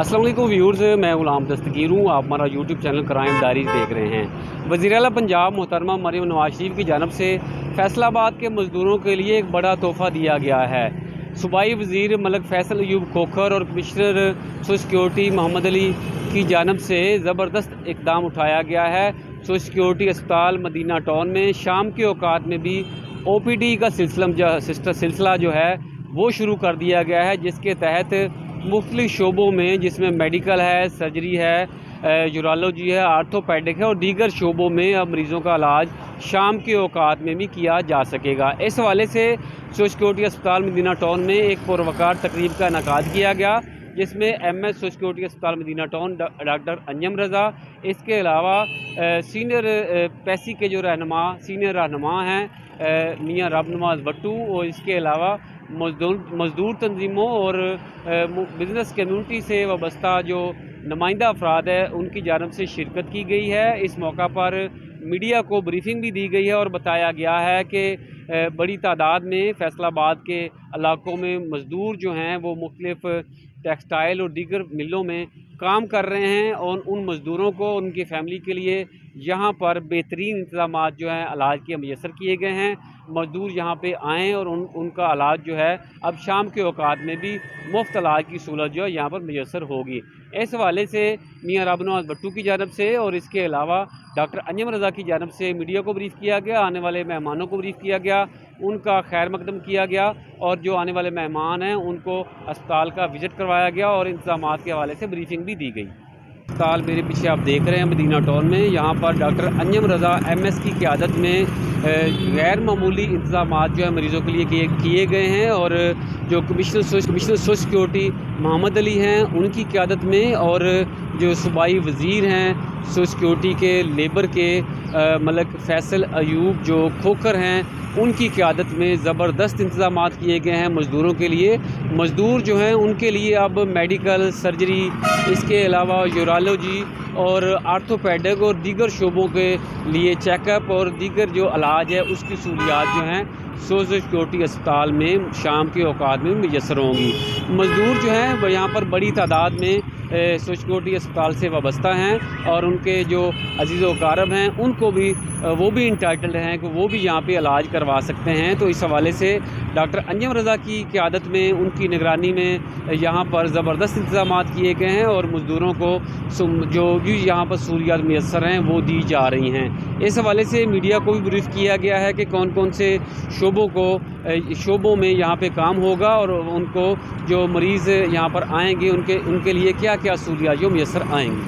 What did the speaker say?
अस्सलाम वालेकुम व्यूअर्स, मैं गुलाम दस्तगीर हूँ। आप हमारा यूट्यूब चैनल क्राइम डायरीज देख रहे हैं। वज़ीर आला पंजाब मोहतरमा मरियम नवाज शरीफ की जानब से फैसलाबाद के मज़दूरों के लिए एक बड़ा तोहफ़ा दिया गया है। सूबाई वज़ीर मलिक फैसल अयूब खोखर और commissioner social security Mohammad Ali की जानब से ज़बरदस्त इक़दाम उठाया गया है। सोशल सिक्योरिटी अस्पताल मदीना टाउन में शाम के औकात में भी OPD का सिलसिला जो है वो शुरू कर दिया गया है, जिसके तहत मुख्तलिफ शोबों में, जिसमें मेडिकल है, सर्जरी है, यूरोलॉजी है, आर्थोपेडिक है और दीगर शोबों में अब मरीज़ों का इलाज शाम के औकात में भी किया जा सकेगा। इस हवाले से सोशल सिक्योरिटी अस्पताल मदीना टाउन में एक पुरवकार तकरीब का इनेकाद किया गया, जिसमें MS सोशल सिक्योरिटी अस्पताल मदीना टाउन डॉक्टर अंजम रज़ा, इसके अलावा सीनियर पैसी के जो सीनियर रहनुमा हैं मियाँ रब नवाज भट्टू, और इसके अलावा मज़दूर तंजीमों और बिज़नेस कम्यूनिटी से वाबस्ता जो नुमाइंदा अफराद है उनकी जानब से शिरकत की गई है। इस मौका पर मीडिया को ब्रीफिंग भी दी गई है और बताया गया है कि बड़ी तादाद में फैसलाबाद के इलाकों में मज़दूर जो हैं वो मुख्तलिफ़ टेक्सटाइल और दीगर मिलों में काम कर रहे हैं, और उन मज़दूरों को उनकी फ़ैमिली के लिए यहाँ पर बेहतरीन इंतज़ामात जो हैं इलाज के मुयस्सर किए गए हैं। मज़दूर यहाँ पे आएँ और उनका इलाज जो है अब शाम के औकात में भी मुफ्त इलाज की सहूलत जो है यहाँ पर मुयस्सर होगी। इस हवाले से मियाँ रब नवाज भट्टू की जानब से और इसके अलावा डॉक्टर अंजम रज़ा की जानब से मीडिया को ब्रीफ़ किया गया, आने वाले मेहमानों को ब्रीफ़ किया गया, उनका खैर मकदम किया गया, और जो आने वाले मेहमान हैं उनको अस्पताल का विज़िट करवाया गया और इंतज़ामात के हवाले से ब्रीफिंग भी दी गई। अस्पताल मेरे पीछे आप देख रहे हैं मदीना टाउन में, यहाँ पर डॉक्टर अंजम रज़ा MS की क़यादत में गैर मामूली इंतज़ामात जो है मरीज़ों के लिए किए गए हैं, और जो commissioner social security Mohammad Ali हैं उनकी क़यादत में, और जो सूबाई वज़ीर हैं सोशल सिक्योरिटी के लेबर के मलिक फैसल अयूब जो खोखर हैं उनकी क़यादत में ज़बरदस्त इंतज़ामात किए गए हैं मज़दूरों के लिए। मज़दूर जो हैं उनके लिए अब मेडिकल, सर्जरी, इसके अलावा यूरोलॉजी और आर्थोपेडिक और दीगर शोबों के लिए चेकअप और दीगर जो इलाज है उसकी सहूलियात जो हैं सोशल सिक्योरिटी अस्पताल में शाम के औकात में मुयस्सर होंगी। मज़दूर जो हैं वो यहाँ पर बड़ी तादाद में सोशल सिक्योरिटी अस्पताल से वाबस्ता हैं, और उनके जो अजीज़ व अक़ारब हैं उनको भी वो भी इंटाइटल्ड हैं कि वो भी यहाँ पे इलाज करवा सकते हैं। तो इस हवाले से डॉक्टर अंजम रज़ा की क़यादत में, उनकी निगरानी में यहाँ पर ज़बरदस्त इंतज़ामात किए गए हैं, और मज़दूरों को जो भी यहाँ पर सहूलियात मुयस्सर हैं वो दी जा रही हैं। इस हवाले से मीडिया को भी ब्रीफ़ किया गया है कि कौन कौन से शोबों में यहाँ पे काम होगा, और उनको जो मरीज़ यहाँ पर आएंगे उनके लिए क्या क्या सहूलियात जो मुयस्सर आएंगी।